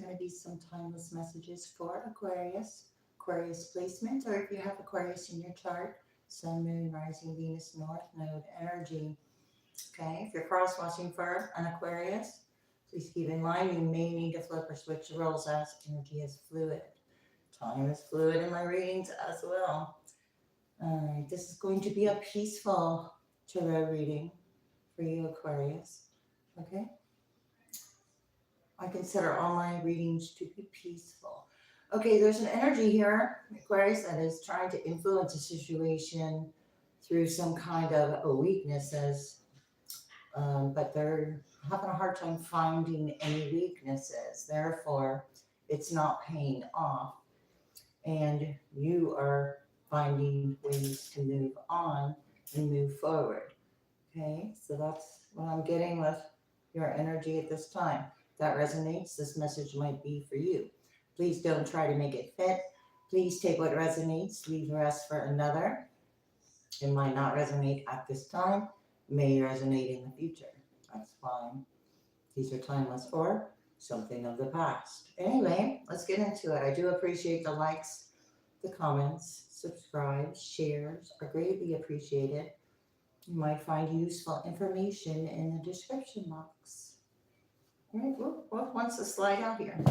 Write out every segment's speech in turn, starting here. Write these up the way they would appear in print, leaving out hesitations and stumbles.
going to be some timeless messages for Aquarius, Aquarius placement, or if you have Aquarius in your chart, Sun, Moon, Rising, Venus, North Node energy. Okay, if you're cross watching for an Aquarius, please keep in mind you may need to flip or switch the roles as energy is fluid. Time is fluid in my readings as well. All right, this is going to be a peaceful tarot reading for you, Aquarius. Okay? I consider all my readings to be peaceful. Okay, there's an energy here, Aquarius, that is trying to influence a situation through some kind of weaknesses, but they're having a hard time finding any weaknesses. Therefore, it's not paying off, and you are finding ways to move on and move forward. Okay, so that's what I'm getting with your energy at this time. If that resonates, this message might be for you. Please don't try to make it fit. Please take what resonates, leave the rest for another. It might not resonate at this time, may resonate in the future. That's fine. These are timeless or something of the past. Anyway, let's get into it. I do appreciate the likes, the comments, subscribes, shares are greatly appreciated. You might find useful information in the description box. All right, what wants to slide out here?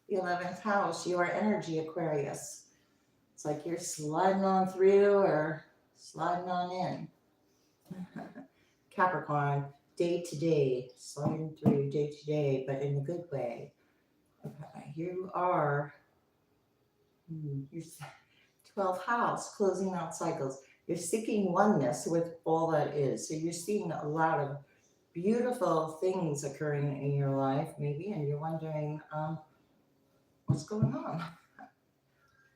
The 11th house, your energy, Aquarius. It's like you're sliding on through or sliding on in. Capricorn, day to day, sliding through day to day, but in a good way. Okay, you are, your 12th house, closing out cycles. You're seeking oneness with all that is. So you're seeing a lot of beautiful things occurring in your life, maybe, and you're wondering what's going on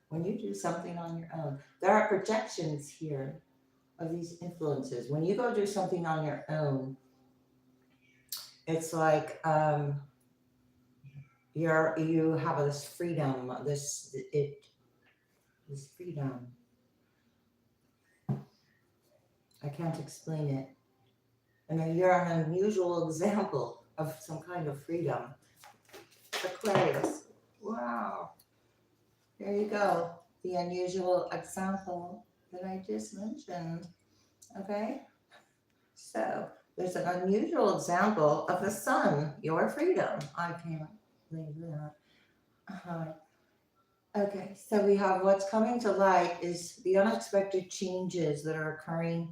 when you do something on your own. There are projections here of these influences. When you go do something on your own, it's like you have this freedom, this freedom. I can't explain it. And then you're an unusual example of some kind of freedom. Aquarius. Wow. There you go. The unusual example that I just mentioned. Okay? So there's an unusual example of the sun, your freedom. I can't believe that. Okay, so we have what's coming to light is the unexpected changes that are occurring.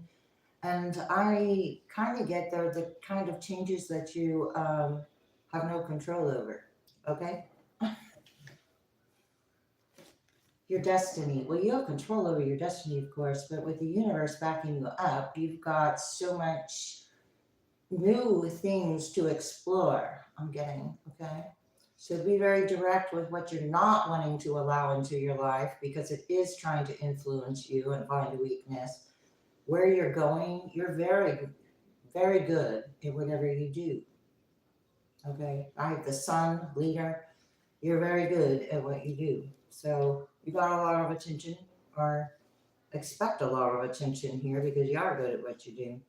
And I kind of get they're the kind of changes that you have no control over. Okay? Your destiny. Well, you have control over your destiny, of course, but with the universe backing you up, you've got so much new things to explore. I'm getting, okay? So be very direct with what you're not wanting to allow into your life because it is trying to influence you and find a weakness. Where you're going, you're very, very good at whatever you do. Okay? I have the sun, leader. You're very good at what you do. So you got a lot of attention, or expect a lot of attention here because you are good at what you do.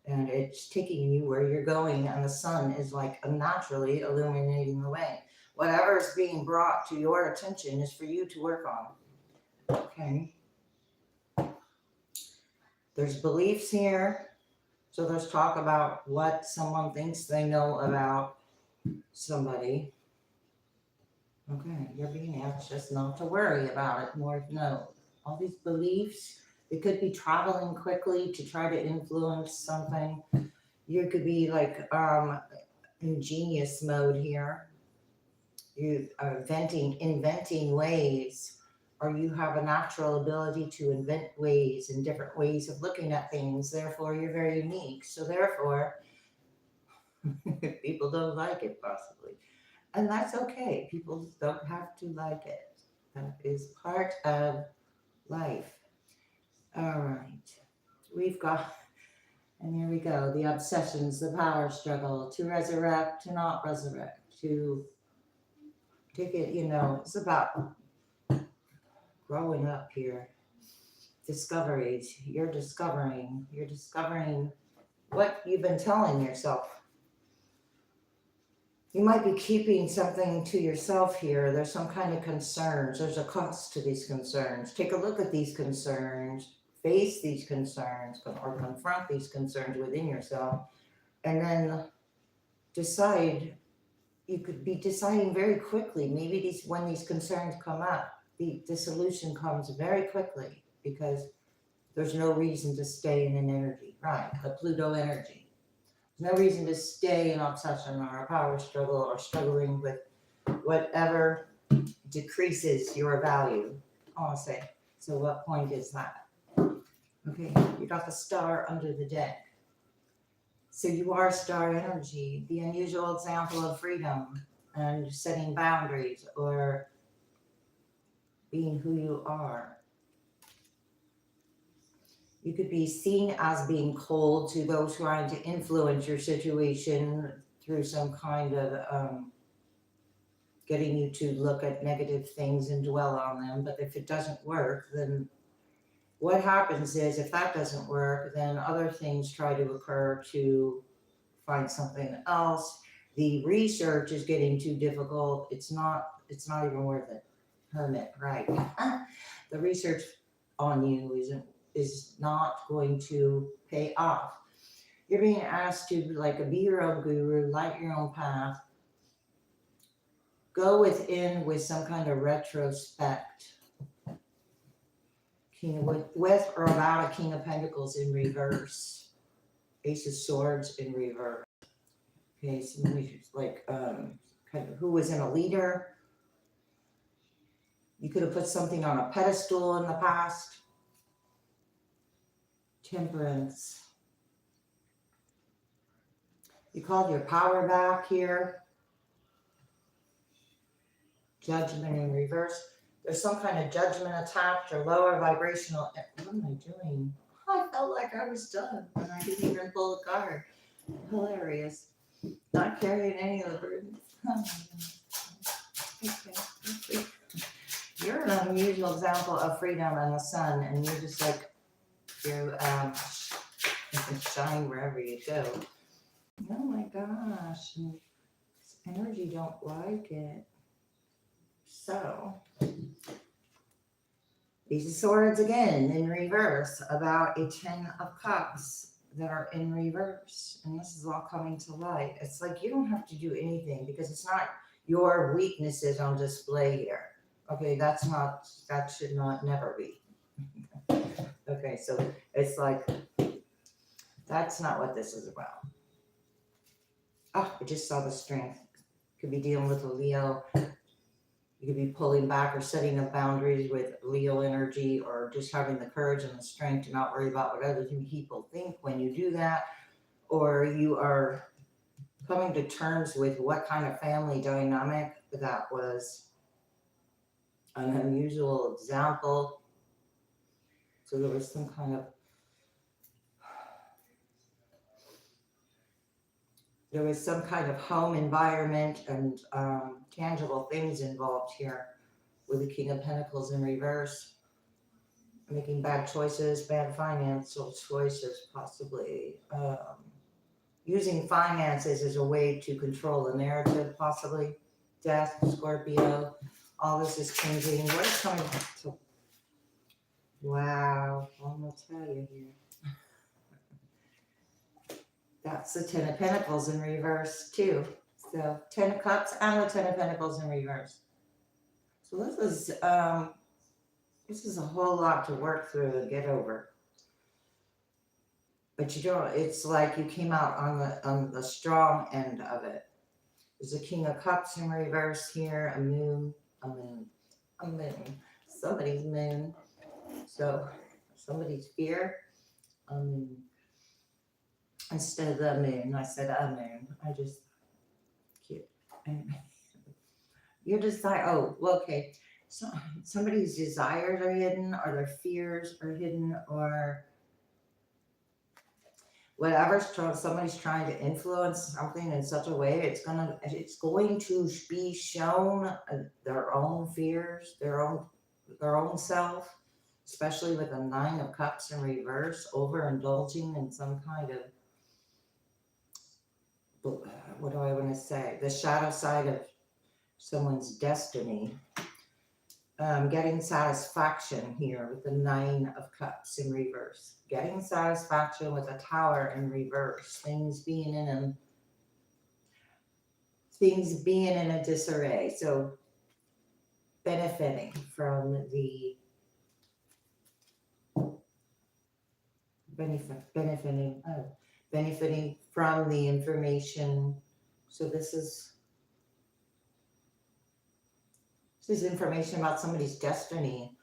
And it's taking you where you're going, and the sun is like naturally illuminating the way. Whatever is being brought to your attention is for you to work on. Okay. There's beliefs here. So there's talk about what someone thinks they know about somebody. Okay, you're being asked just not to worry about it, more no. All these beliefs, it could be traveling quickly to try to influence something. You could be like in genius mode here. You are inventing ways, or you have a natural ability to invent ways and different ways of looking at things. Therefore, you're very unique. So therefore, people don't like it possibly. And that's okay. People don't have to like it. That is part of life. All right. We've got, and here we go, the obsessions, the power struggle, to resurrect, to not resurrect, to take it, it's about growing up here. Discoveries. You're discovering what you've been telling yourself. You might be keeping something to yourself here. There's some kind of concerns. There's a cost to these concerns. Take a look at these concerns, face these concerns, or confront these concerns within yourself, and then decide. You could be deciding very quickly. Maybe when these concerns come up, the solution comes very quickly because there's no reason to stay in an energy, right? The Pluto energy. There's no reason to stay in obsession or a power struggle or struggling with whatever decreases your value. I'll say. So what point is that? Okay, you got the star under the deck. So you are star energy, the unusual example of freedom and setting boundaries or being who you are. You could be seen as being cold to those trying to influence your situation through some kind of getting you to look at negative things and dwell on them. But if it doesn't work, then what happens is if that doesn't work, then other things try to occur to find something else. The research is getting too difficult. It's not even worth it. Hermit, right? The research on you is not going to pay off. You're being asked to be your own guru, light your own path, go within with some kind of retrospect. With or about a King of Pentacles in reverse, Ace of Swords in reverse. Okay, somebody kind of who was in a leader. You could have put something on a pedestal in the past. Temperance. You called your power back here. Judgment in reverse. There's some kind of judgment attached or lower vibrational. What am I doing? I felt like I was done and I didn't even pull a card. Hilarious. Not carrying any of the burdens. Oh okay. You're an unusual example of freedom and the sun, and you're just like you can shine wherever you go. Oh my gosh, this energy don't like it. So, Ace of Swords again in reverse, about a 10 of Cups that are in reverse. And this is all coming to light. It's like you don't have to do anything because it's not your weaknesses on display here. Okay, that should not never be. Okay, so it's like, that's not what this is about. Oh, I just saw the strength. Could be dealing with a Leo. You could be pulling back or setting up boundaries with Leo energy, or just having the courage and the strength to not worry about what other people think when you do that. Or you are coming to terms with what kind of family dynamic that was an unusual example. So there was some kind of home environment and tangible things involved here with the King of Pentacles in reverse. Making bad choices, bad financial choices, possibly. Using finances as a way to control the narrative, possibly. Death, Scorpio. All this is changing. What is coming to... Wow, I'm going to tell you here. That's the 10 of Pentacles in reverse, too. So, 10 of Cups and the 10 of Pentacles in reverse. So this is a whole lot to work through and get over. But you don't, it's like you came out on the strong end of it. There's a King of Cups in reverse here, a moon, somebody's moon. So, somebody's fear, a moon. Instead of the moon, I said a moon. I just, cute. Your desire, oh, well, okay. So, somebody's desires are hidden, or their fears are hidden, or whatever. Somebody's trying to influence something in such a way, it's going to be shown their own fears, their own self, especially with a 9 of Cups in reverse, overindulging in some kind of what do I want to say? The shadow side of someone's destiny. Getting satisfaction here with the 9 of Cups in reverse. Getting satisfaction with a Tower in reverse. Things being in a disarray. So benefiting from the benefiting from the information. So this is information about somebody's destiny.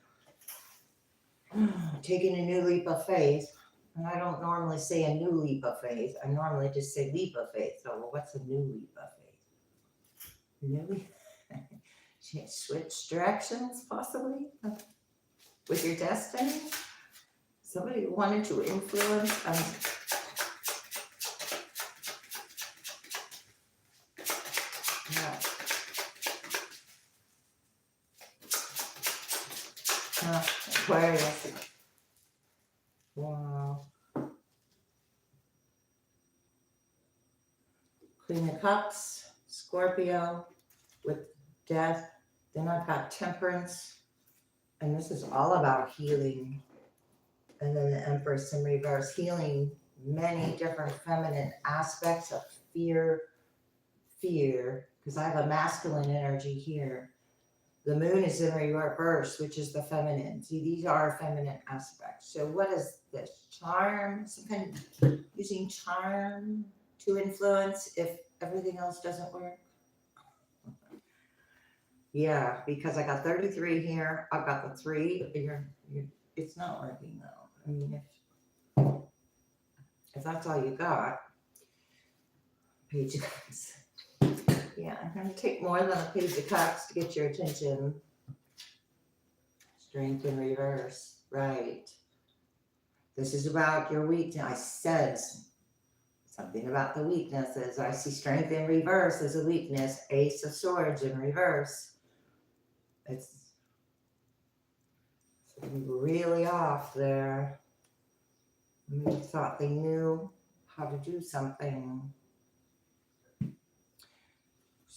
Taking a new leap of faith. And I don't normally say a new leap of faith. I normally just say leap of faith. So well, what's a new leap of faith? New leap? Switch directions, possibly, with your destiny. Somebody wanted to influence. Aquarius. Wow. Queen of Cups, Scorpio with death. Then I've got Temperance. And this is all about healing. And then the Empress in reverse, healing many different feminine aspects of fear, because I have a masculine energy here. The moon is in reverse, which is the feminine. See, these are feminine aspects. So what is this? Charm? Some kind of using charm to influence if everything else doesn't work? Yeah, because I got 33 here. I've got the 3 here. It's not working though. I mean, if that's all you got, Page of Cups. Yeah, I'm going to take more than a Page of Cups to get your attention. Strength in reverse. Right. This is about your weakness. I said something about the weaknesses. I see strength in reverse as a weakness. Ace of Swords in reverse. It's really off there. They thought they knew how to do something.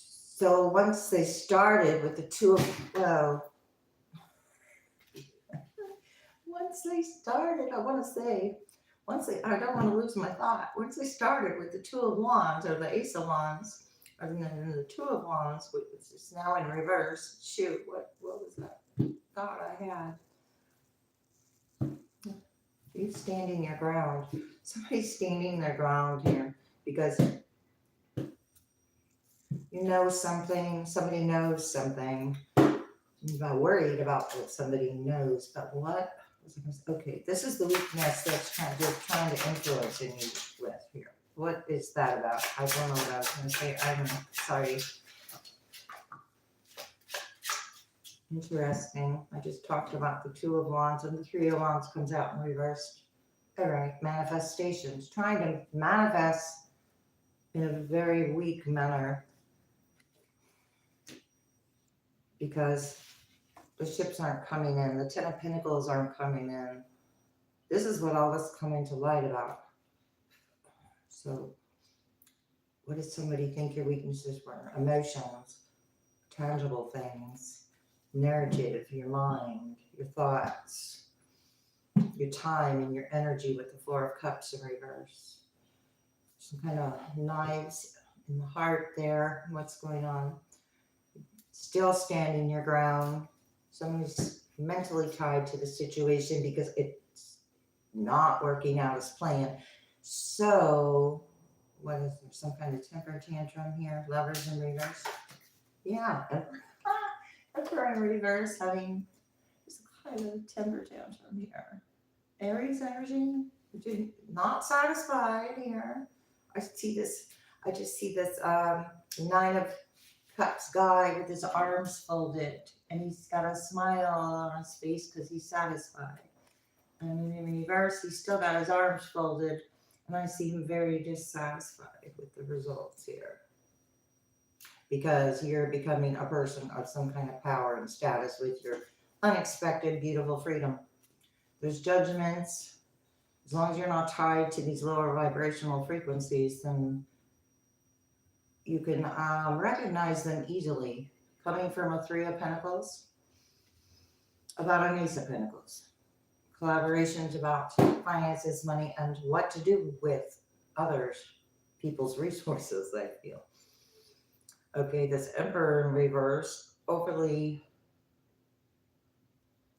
So once they started with the 2 of, well, once they started, I want to say, I don't want to lose my thought. Once they started with the 2 of Wands or the Ace of Wands, and then the 2 of Wands, which is now in reverse. Shoot, what was that thought I had? You standing your ground. Somebody's standing their ground here because you know something, somebody knows something. I'm not worried about what somebody knows, but what? Okay, this is the weakness that's trying to influence in you with here. What is that about? I don't know what I was going to say. I'm sorry. Interesting. I just talked about the 2 of Wands and the 3 of Wands comes out in reverse. All right, manifestations. Trying to manifest in a very weak manner because the ships aren't coming in. The 10 of Pentacles aren't coming in. This is what all this coming to light about. So what does somebody think your weaknesses were? Emotions, tangible things, narrative, your mind, your thoughts, your time and your energy with the 4 of Cups in reverse. Some kind of knives in the heart there. What's going on? Still standing your ground. Somebody's mentally tied to the situation because it's not working out as planned. So, what is there? Some kind of temper tantrum here? Lovers in reverse. Yeah. Emperor in reverse having this kind of temper tantrum here. Aries energy, not satisfied here. I just see this 9 of Cups guy with his arms folded and he's got a smile on his face because he's satisfied. And in reverse, he's still got his arms folded and I see him very dissatisfied with the results here. Because you're becoming a person of some kind of power and status with your unexpected, beautiful freedom. There's judgments. As long as you're not tied to these lower vibrational frequencies, then You can recognize them easily. Coming from a Three of Pentacles, about an Ace of Pentacles. Collaborations about finances, money, and what to do with others, people's resources, I feel. Okay, this Emperor in reverse, overly,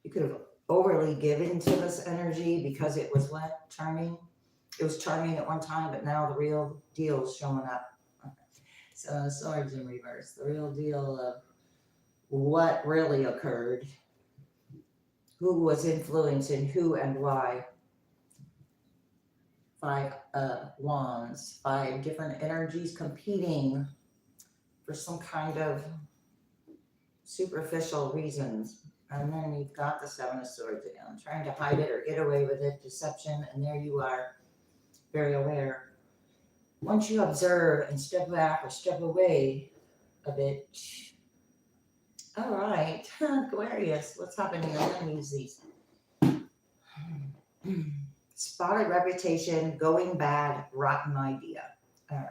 you could have overly given to this energy because it was what? Charming? It was charming at one time, but now the real deal is showing up. So Swords in reverse, the real deal of what really occurred, who was influencing who and why. Five wands, five different energies competing for some kind of superficial reasons. And then you've got the Seven of Swords again, trying to hide it or get away with it, deception, and there you are, very aware. Once you observe and step back or step away a bit, all right, Aquarius, what's happening? I'm going to use these. Spotted reputation, going bad, rotten idea. All right.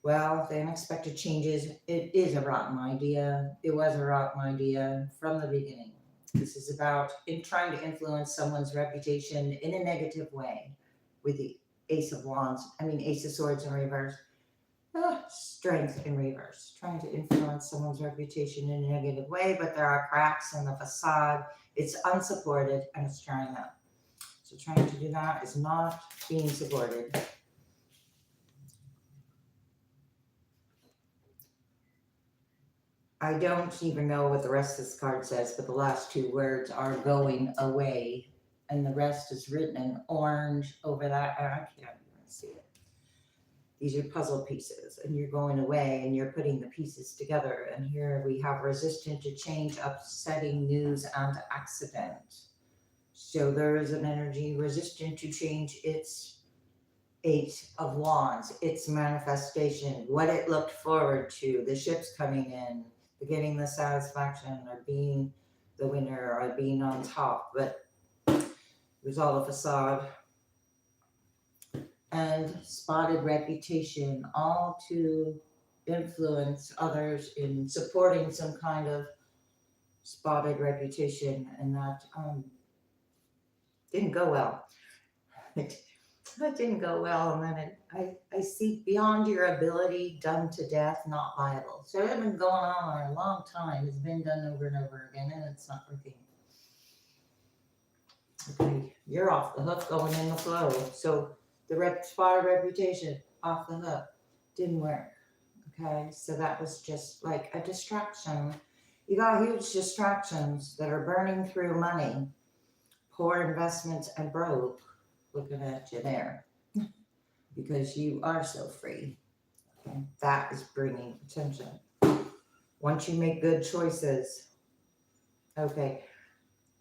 Well, the unexpected changes, it is a rotten idea. It was a rotten idea from the beginning. This is about trying to influence someone's reputation in a negative way with the Ace of Wands, Ace of Swords in reverse. Strength in reverse, trying to influence someone's reputation in a negative way, but there are cracks in the facade. It's unsupported and it's drying up. So trying to do that is not being supported. I don't even know what the rest of this card says, but the last two words are going away, and the rest is written in orange over that. I can't even see it. These are puzzle pieces, and you're going away, and you're putting the pieces together. And here we have resistant to change, upsetting news, and accident. So there is an energy resistant to change. It's Eight of Wands, its manifestation, what it looked forward to, the ships coming in, getting the satisfaction or being the winner or being on top, but it was all a facade. And spotted reputation, all to influence others in supporting some kind of spotted reputation, and that didn't go well. That didn't go well, and then I see beyond your ability, done to death, not viable. So it's been going on for a long time. It's been done over and over again, and it's not working. Okay, you're off the hook going in the flow. So the spotted reputation, off the hook, didn't work. Okay, so that was just like a distraction. You got huge distractions that are burning through money, poor investments, and broke. Looking at you there, because you are so free. Okay? That is bringing attention. Once you make good choices, okay,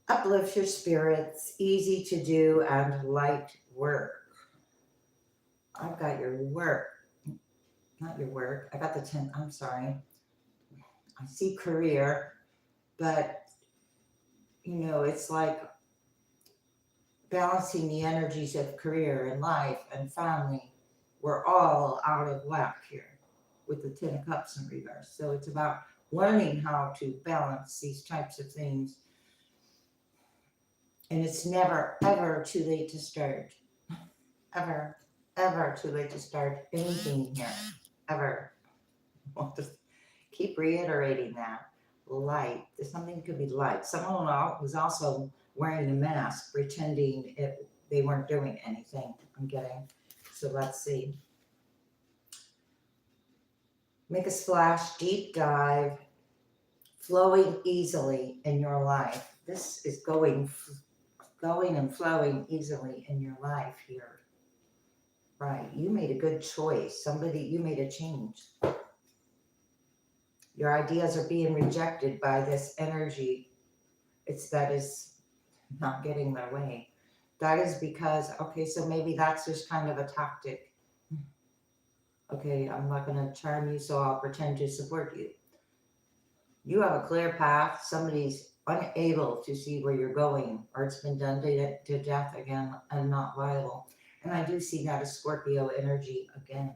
uplift your spirits, easy to do, and light work. I've got your work, not your work. I got the 10, I'm sorry. I see career, but it's like balancing the energies of career and life and family. We're all out of whack here with the 10 of Cups in reverse. So it's about learning how to balance these types of things. And it's never, ever too late to start. Ever, ever too late to start anything here. Ever. I'll just keep reiterating that. Light. There's something could be light. Someone was also wearing a mask, pretending they weren't doing anything. I'm getting. So let's see. Make a splash, deep dive, flowing easily in your life. This is going and flowing easily in your life here. Right. You made a good choice. You made a change. Your ideas are being rejected by this energy. That is not getting their way. That is because, okay, so maybe that's just kind of a tactic. Okay, I'm not going to charm you, so I'll pretend to support you. You have a clear path. Somebody's unable to see where you're going, or it's been done to death again and not viable. And I do see that as Scorpio energy again.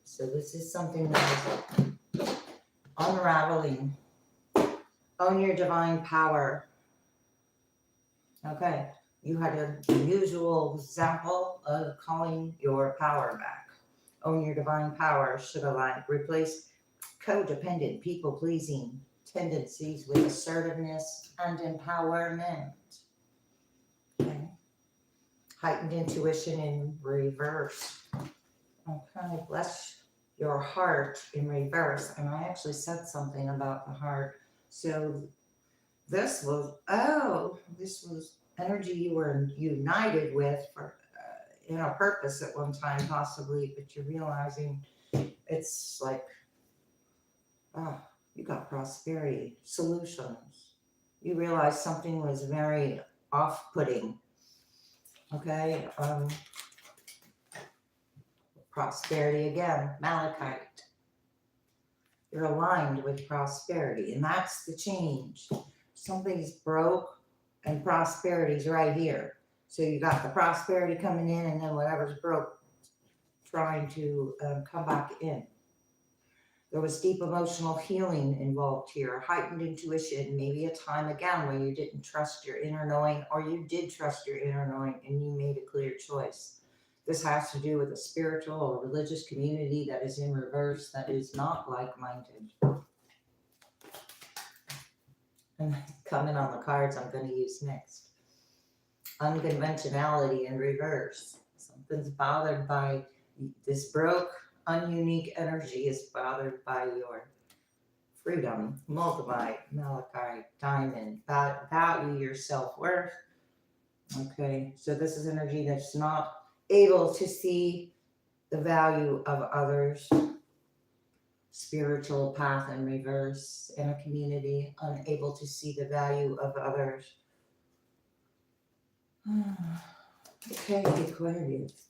So this is something that is unraveling. Own your divine power. Okay, you had an unusual example of calling your power back. Own your divine power should align. Replace codependent, people-pleasing tendencies with assertiveness and empowerment. Okay. Heightened intuition in reverse. Okay, bless your heart in reverse. And I actually said something about the heart. So this was energy you were united with for in a purpose at one time, possibly, but you're realizing it's like, you got prosperity, solutions. You realize something was very off-putting. Okay, prosperity again, malachite. You're aligned with prosperity, and that's the change. Something's broke and prosperity's right here. So you got the prosperity coming in, and then whatever's broke trying to come back in. There was deep emotional healing involved here, heightened intuition, maybe a time again when you didn't trust your inner knowing, or you did trust your inner knowing and you made a clear choice. This has to do with a spiritual or religious community that is in reverse, that is not like-minded. And coming on the cards I'm going to use next. Unconventionality in reverse. Something's bothered by this broke, ununique energy is bothered by your freedom. Multiply, malachite, diamond, value your self-worth. Okay, so this is energy that's not able to see the value of others. Spiritual path in reverse in a community, unable to see the value of others. Okay, Aquarius.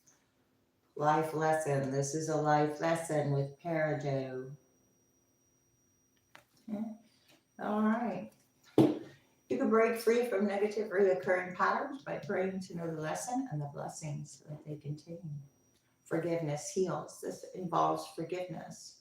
Life lesson. This is a life lesson with Peridot. Okay. All right. You can break free from negative reoccurring patterns by praying to know the lesson and the blessings that they contain. Forgiveness heals. This involves forgiveness.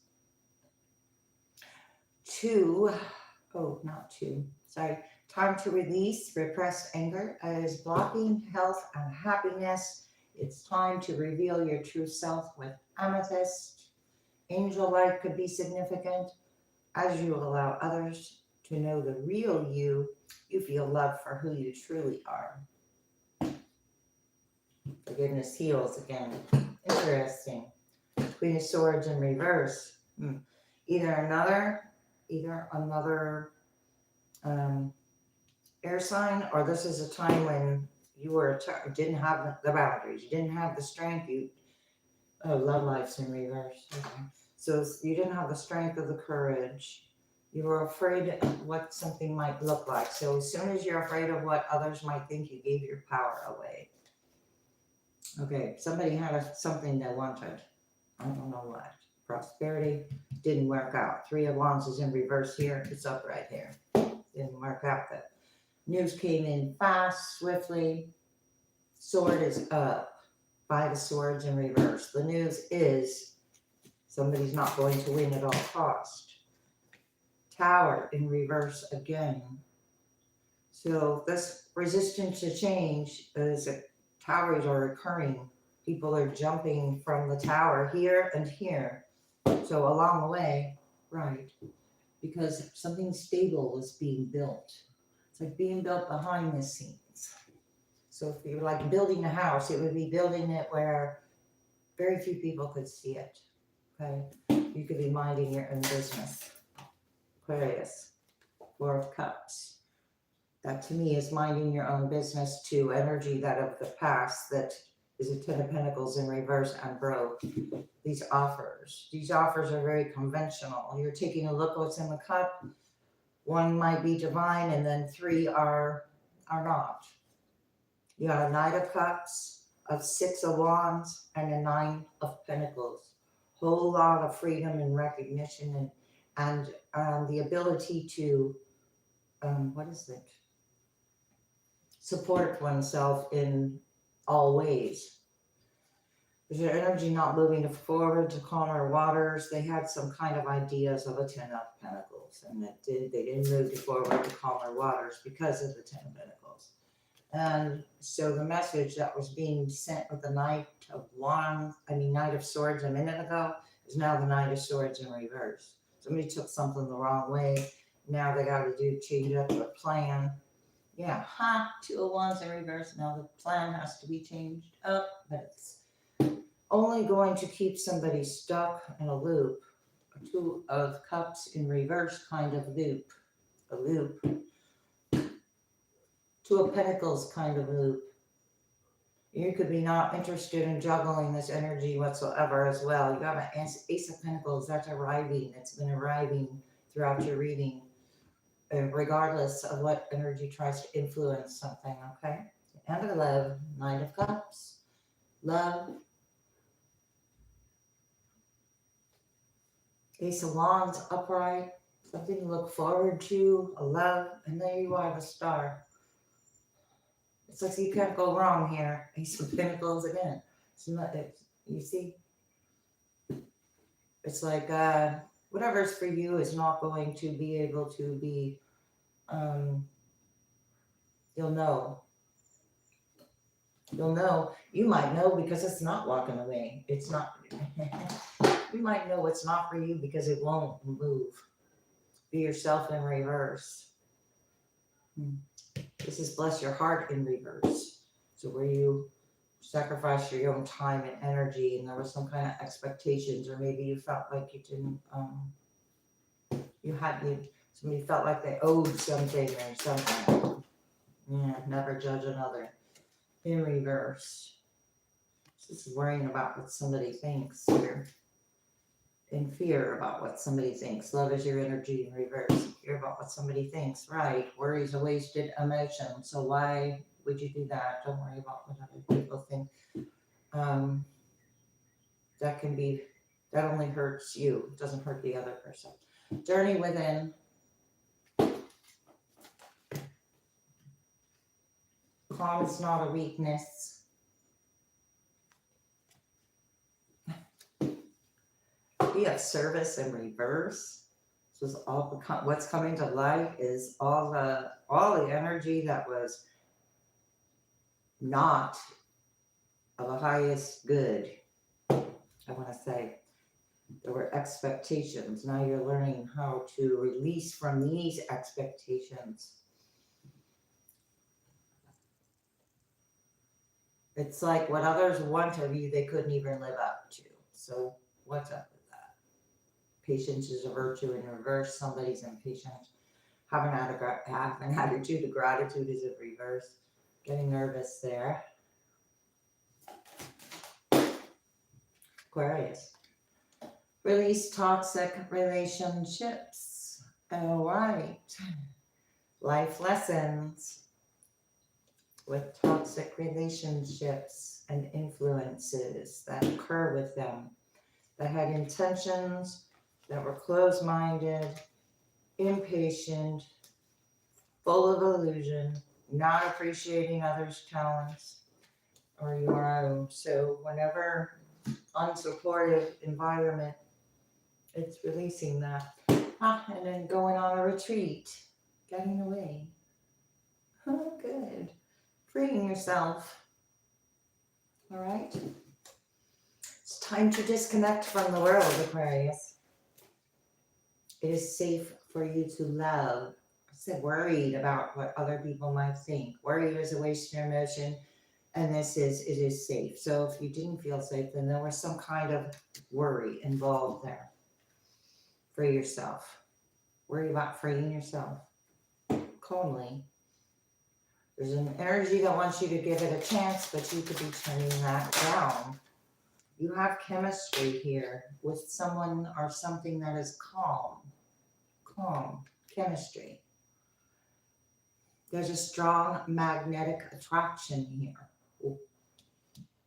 Time to release repressed anger as blocking health and happiness. It's time to reveal your true self with amethyst. Angel light could be significant. As you allow others to know the real you, you feel love for who you truly are. Forgiveness heals again. Interesting. Queen of Swords in reverse. Either another air sign, or this is a time when you didn't have the boundaries, you didn't have the strength. Love life's in reverse. Okay. So you didn't have the strength or the courage. You were afraid of what something might look like. So as soon as you're afraid of what others might think, you gave your power away. Okay, somebody had something they wanted. I don't know what. Prosperity didn't work out. 3 of Wands is in reverse here. It's up right here. Didn't work out. The news came in fast, swiftly. Sword is up. 5 of Swords in reverse. The news is somebody's not going to win at all cost. Tower in reverse again. So this resistance to change is towers are occurring. People are jumping from the tower here and here. So along the way, right, because something stable was being built. It's like being built behind the scenes. So if you're like building a house, it would be building it where very few people could see it. Okay, you could be minding your own business. Aquarius, 4 of Cups. That to me is minding your own business too. Energy that of the past that is a 10 of Pentacles in reverse and broke. These offers are very conventional. You're taking a look at what's in the cup. 1 might be divine, and then 3 are not. You got a Knight of Cups, a 6 of Wands, and a 9 of Pentacles. Whole lot of freedom and recognition and the ability to support oneself in all ways. There's an energy not moving forward to calmer waters. They had some kind of ideas of a Ten of Pentacles, and they didn't move forward to calmer waters because of the Ten of Pentacles. And so the message that was being sent with the Knight of Swords a minute ago is now the Knight of Swords in reverse. Somebody took something the wrong way. Now they got to change up their plan. Yeah, Two of Wands in reverse. Now the plan has to be changed up, but it's only going to keep somebody stuck in a loop. A Two of Cups in reverse kind of loop. A loop. Two of Pentacles kind of loop. You could be not interested in juggling this energy whatsoever as well. You got an Ace of Pentacles that's arriving. It's been arriving throughout your reading, regardless of what energy tries to influence something, okay? End of Love, Nine of Cups. Love. Ace of Wands upright. Something to look forward to, a love, and there you are, the Star. It's like you can't go wrong here. Ace of Pentacles again. You see? It's like whatever's for you is not going to be able to be, you'll know. You'll know. You might know because it's not walking away. It's not. You might know it's not for you because it won't move. Be yourself in reverse. This is bless your heart in reverse. So where you sacrifice your own time and energy, and there was some kind of expectations, or maybe you felt like you didn't, somebody felt like they owed something or something. Yeah, never judge another. In reverse. Just worrying about what somebody thinks here. In fear about what somebody thinks. Love is your energy in reverse. Fear about what somebody thinks. Right. Worry is a wasted emotion. So why would you do that? Don't worry about what other people think. That only hurts you. It doesn't hurt the other person. Journey within. Calm is not a weakness. We have service in reverse. So it's all what's coming to light is all the energy that was not of the highest good. I want to say there were expectations. Now you're learning how to release from these expectations. It's like what others want of you, they couldn't even live up to. So what's up with that? Patience is a virtue in reverse. Somebody's impatient. Have an attitude of gratitude is in reverse. Getting nervous there. Aquarius. Release toxic relationships. All right. Life lessons with toxic relationships and influences that occur with them, that had intentions, that were closed-minded, impatient, full of illusion, not appreciating others' talents or your own. So whenever unsupportive environment, it's releasing that. And then going on a retreat, getting away. Oh, good. Freeing yourself. All right. It's time to disconnect from the world, Aquarius. It is safe for you to love. I said worried about what other people might think. Worry is a waste of emotion, and it is safe. So if you didn't feel safe, then there was some kind of worry involved there for yourself. Worry about freeing yourself calmly. There's an energy that wants you to give it a chance, but you could be turning that down. You have chemistry here with someone or something that is calm. Calm. Chemistry. There's a strong magnetic attraction here.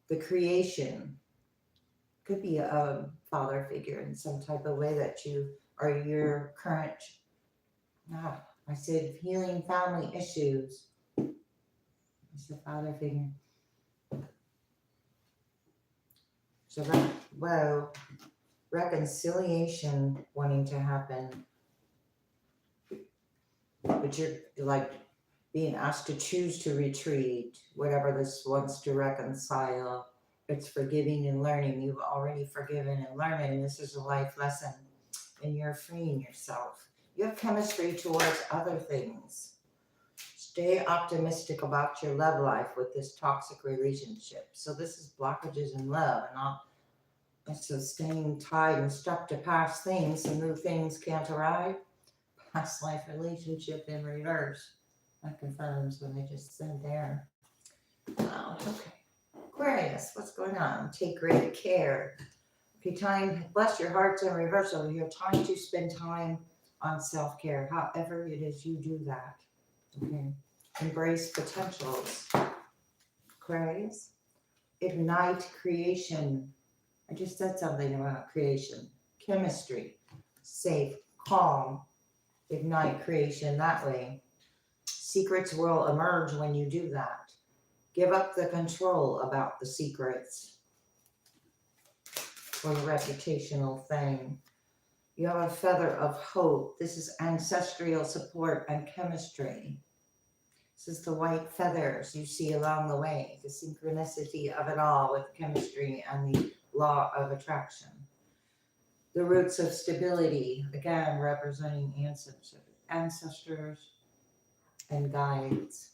The creation could be a father figure in some type of way that you are your current, I said healing family issues. It's the father figure. So, whoa, reconciliation wanting to happen, but you're like being asked to choose to retreat, whatever this wants to reconcile. It's forgiving and learning. You've already forgiven and learned, and this is a life lesson, and you're freeing yourself. You have chemistry towards other things. Stay optimistic about your love life with this toxic relationship. So this is blockages in love, and not so staying tied and stuck to past things, so new things can't arrive. Past life relationship in reverse. That confirms what I just said there. Okay. Aquarius, what's going on? Take great care. Okay, time, bless your hearts in reverse over here. Time to spend time on self-care, however it is you do that. Okay. Embrace potentials. Aquarius. Ignite creation. I just said something about creation. Chemistry. Safe, calm. Ignite creation that way. Secrets will emerge when you do that. Give up the control about the secrets or the reputational thing. You have a feather of hope. This is ancestral support and chemistry. This is the white feathers you see along the way, the synchronicity of it all with chemistry and the law of attraction. The roots of stability, again, representing ancestors and guides.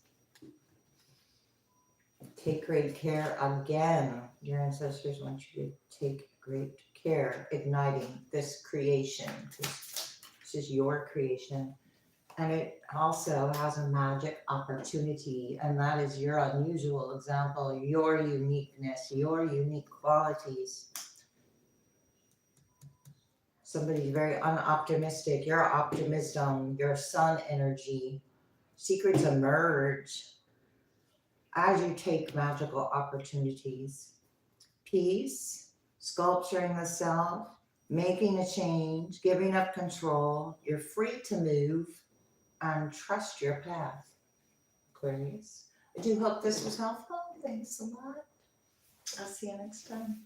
Take great care again. Your ancestors want you to take great care, igniting this creation. This is your creation. And it also has a magic opportunity, and that is your unusual example, your uniqueness, your unique qualities. Somebody's very unoptimistic. Your optimism, your sun energy. Secrets emerge as you take magical opportunities. Peace, sculpturing the self, making a change, giving up control. You're free to move and trust your path. Aquarius. I do hope this was helpful. Thanks a lot. I'll see you next time.